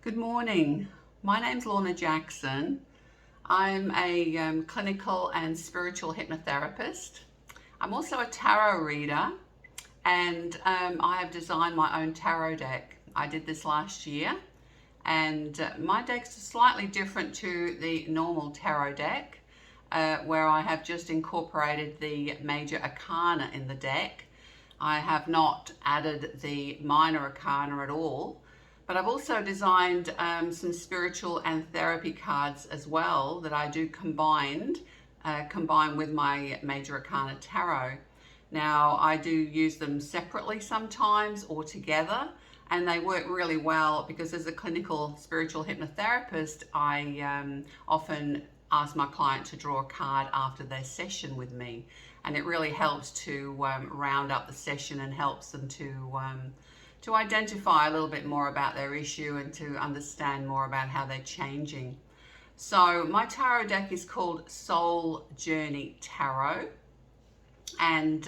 Good morning. My name's Lorna Jackson. I'm a clinical and spiritual hypnotherapist. I'm also a tarot reader, and I have designed my own tarot deck. I did this last year, and my deck's slightly different to the normal tarot deck, where I have just incorporated the major arcana in the deck. I have not added the minor arcana at all. But I've also designed some spiritual and therapy cards as well that I do combine with my Major Arcana Tarot. Now, I do use them separately sometimes or together, and they work really well because as a clinical spiritual hypnotherapist, I often ask my client to draw a card after their session with me, and it really helps to round up the session and helps them to identify a little bit more about their issue and to understand more about how they're changing. So my tarot deck is called Soul Journey Tarot, and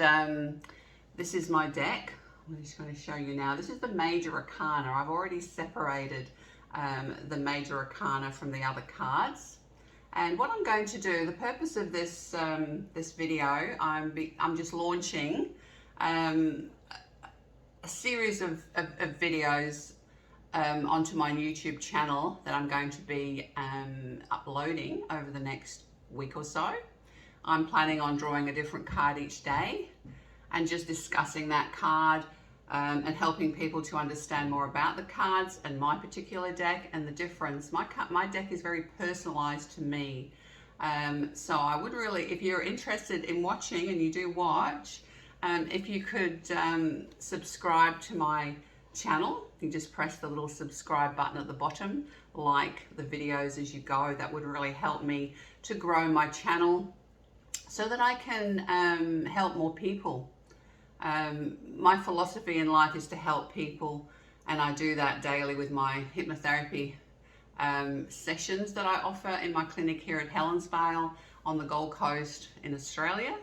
this is my deck. I'm just going to show you now. This is the Major Arcana. I've already separated the Major Arcana from the other cards. And what I'm going to do, the purpose of this this video, I'm just launching a series of videos onto my YouTube channel that I'm going to be uploading over the next week or so. I'm planning on drawing a different card each day and just discussing that card and helping people to understand more about the cards and my particular deck and the difference. My deck is very personalized to me. So I would really, if you're interested in watching, and you do watch, if you could subscribe to my channel, you just press the little subscribe button at the bottom, like the videos as you go. That would really help me to grow my channel so that I can help more people. My philosophy in life is to help people, and I do that daily with my hypnotherapy sessions that I offer in my clinic here at Helensvale on the Gold Coast in Australia.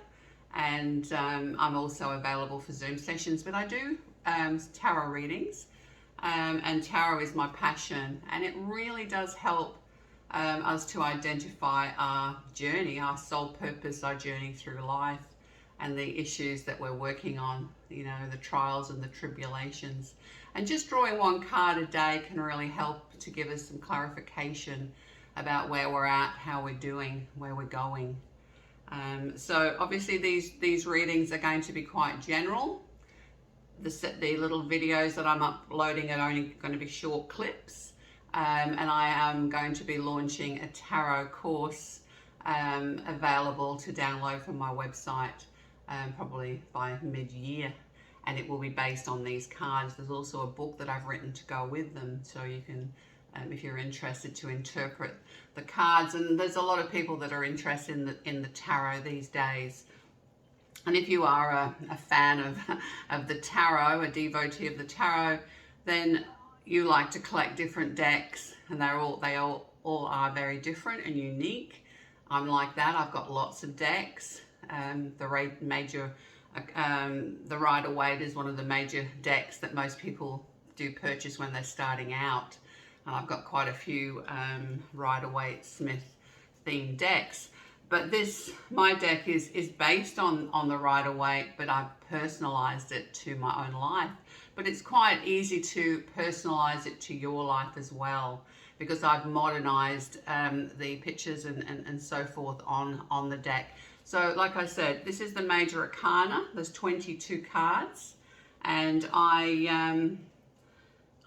And I'm also available for Zoom sessions, but I do tarot readings, and tarot is my passion, and it really does help us to identify our journey, our soul purpose, our journey through life, and the issues that we're working on, you know, the trials and the tribulations. And just drawing one card a day can really help to give us some clarification about where we're at, how we're doing, where we're going. So obviously these readings are going to be quite general. The little videos that I'm uploading are only going to be short clips, and I am going to be launching a tarot course available to download from my website probably by mid-year, and it will be based on these cards. There's also a book that I've written to go with them, so you can if you're interested to interpret the cards. And there's a lot of people that are interested in the tarot these days. And if you are a fan of the tarot, a devotee of the tarot, then you like to collect different decks, and they all are very different and unique. I'm like that. I've got lots of decks. The Rider-Waite is one of the major decks that most people do purchase when they're starting out. And I've got quite a few Rider-Waite Smith themed decks. But my deck is based on the Rider-Waite, but I've personalized it to my own life. But it's quite easy to personalize it to your life as well, because I've modernized the pictures and so forth on the deck. So like I said, this is the Major Arcana. There's 22 cards, and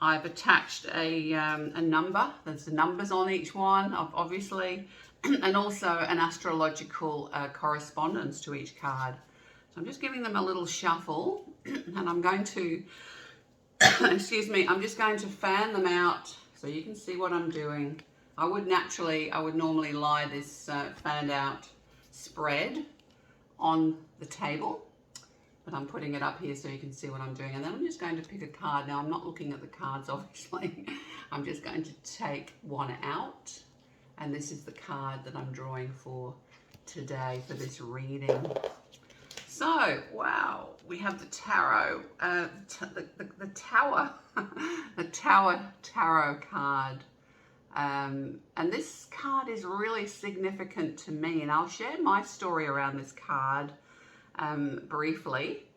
I've attached a number. There's numbers on each one, obviously, and also an astrological correspondence to each card. So I'm just giving them a little shuffle, and I'm going to, excuse me, I'm just going to fan them out so you can see what I'm doing. I would normally lie this fanned out spread on the table, but I'm putting it up here so you can see what I'm doing. And then I'm just going to pick a card. Now, I'm not looking at the cards, obviously. I'm just going to take one out. And this is the card that I'm drawing for today for this reading. So, wow, we have the tarot, the tower, the tower tarot card. And this card is really significant to me, and I'll share my story around this card briefly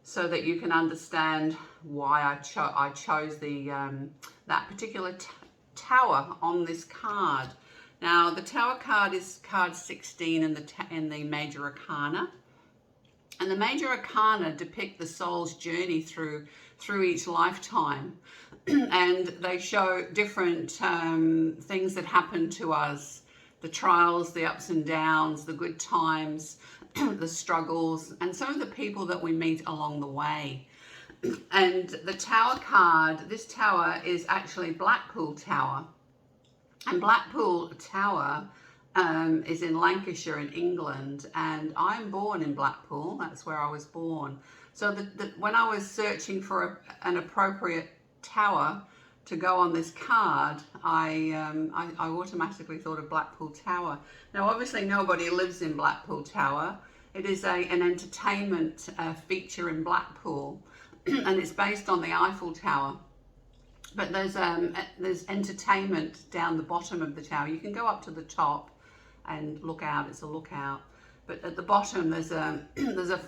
so that you can understand why I chose the that particular tower on this card. Now, the Tower card is card 16 in the Major Arcana. And the Major Arcana depict the soul's journey through each lifetime. And they show different things that happen to us, the trials, the ups and downs, the good times, the struggles, and some of the people that we meet along the way. And the Tower card, this tower is actually Blackpool Tower. And Blackpool Tower is in Lancashire in England, and I'm born in Blackpool. That's where I was born. So when I was searching for an appropriate tower to go on this card, I automatically thought of Blackpool Tower. Now, obviously, nobody lives in Blackpool Tower. It is an entertainment feature in Blackpool, and it's based on the Eiffel Tower. But there's entertainment down the bottom of the tower. You can go up to the top and look out. It's a lookout. But at the bottom, there's a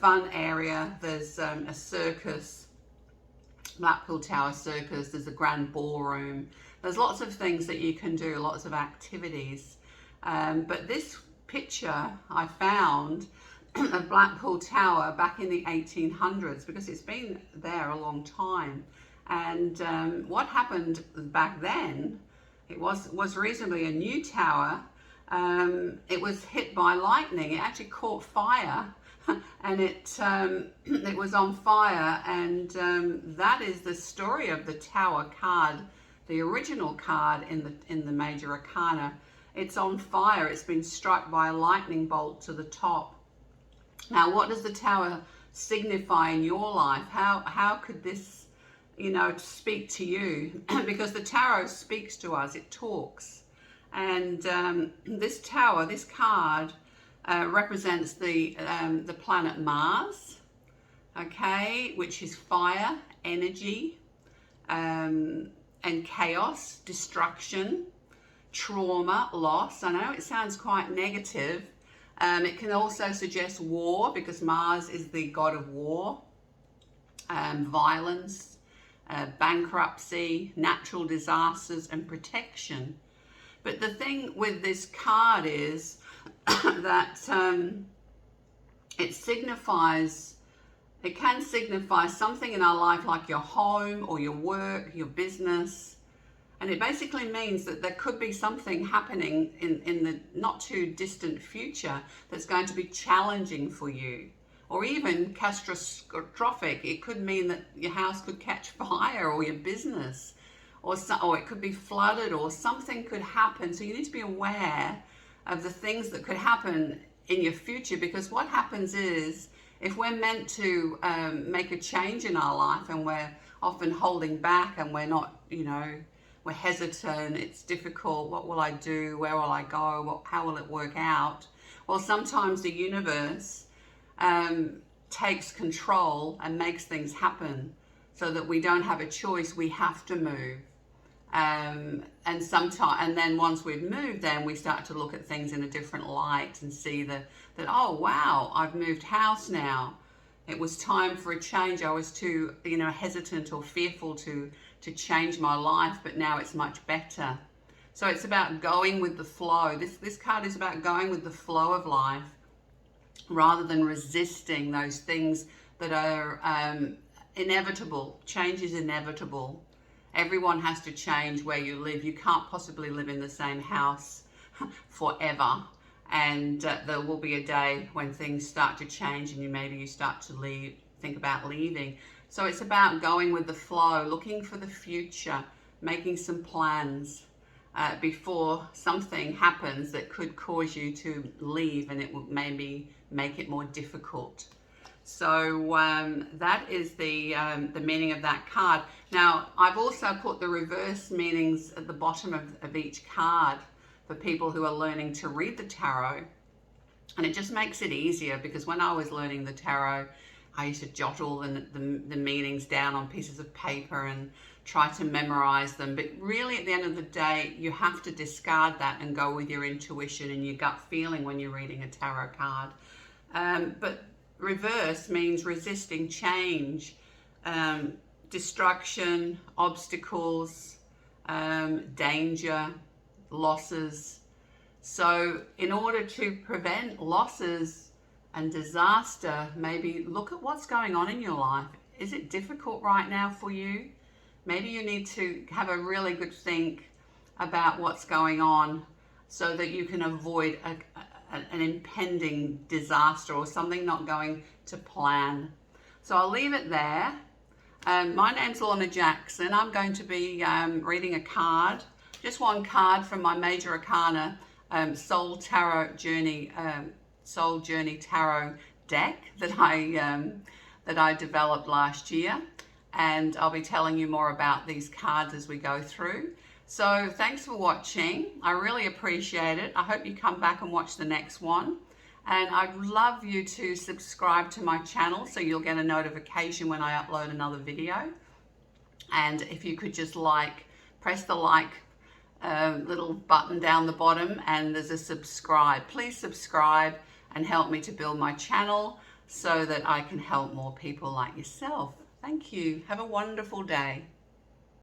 fun area. There's a circus, Blackpool Tower Circus. There's a grand ballroom. There's lots of things that you can do, lots of activities. But this picture I found of Blackpool Tower back in the 1800s, because it's been there a long time. And what happened back then, it was reasonably a new tower. It was hit by lightning. It actually caught fire, and it was on fire. And that is the story of the Tower card, the original card in the Major Arcana. It's on fire. It's been struck by a lightning bolt to the top. Now, what does the Tower signify in your life? How could this, speak to you? Because the tarot speaks to us. It talks. And this tower, this card, represents the planet Mars, okay, which is fire, energy, and chaos, destruction, trauma, loss. I know it sounds quite negative. It can also suggest war, because Mars is the god of war, violence, bankruptcy, natural disasters, and protection. But the thing with this card is that it can signify something in our life, like your home or your work, your business. And it basically means that there could be something happening in the not too distant future that's going to be challenging for you, or even catastrophic. It could mean that your house could catch fire, or your business, or it could be flooded, or something could happen. So you need to be aware of the things that could happen in your future, because what happens is, if we're meant to make a change in our life, and we're often holding back, and we're not, we're hesitant, it's difficult, what will I do, where will I go, how will it work out? Well, sometimes the universe takes control and makes things happen so that we don't have a choice, we have to move. And then once we've moved, then we start to look at things in a different light and see that oh wow, I've moved house now. It was time for a change. I was too hesitant or fearful to change my life, but now it's much better. So it's about going with the flow. This card is about going with the flow of life, rather than resisting those things that are inevitable. Change is inevitable. Everyone has to change where you live. You can't possibly live in the same house forever. And there will be a day when things start to change, and maybe you start to think about leaving. So it's about going with the flow, looking for the future, making some plans before something happens that could cause you to leave, and it will maybe make it more difficult. So that is the meaning of that card. Now, I've also put the reverse meanings at the bottom of each card for people who are learning to read the tarot. And it just makes it easier, because when I was learning the tarot, I used to jot all the meanings down on pieces of paper and try to memorize them. But really, at the end of the day, you have to discard that and go with your intuition and your gut feeling when you're reading a tarot card. But reverse means resisting change, destruction, obstacles, danger, losses. So in order to prevent losses and disaster, maybe look at what's going on in your life. Is it difficult right now for you? Maybe you need to have a really good think about what's going on so that you can avoid an impending disaster or something not going to plan. So I'll leave it there. My name's Lorna Jackson. I'm going to be reading a card, just one card from my Major Arcana Soul Journey Tarot deck that I developed last year, and I'll be telling you more about these cards as we go through. So thanks for watching. I really appreciate it. I hope you come back and watch the next one. And I'd love you to subscribe to my channel so you'll get a notification when I upload another video. And if you could just press the little button down the bottom, and there's a subscribe. Please subscribe and help me to build my channel so that I can help more people like yourself. Thank you. Have a wonderful day.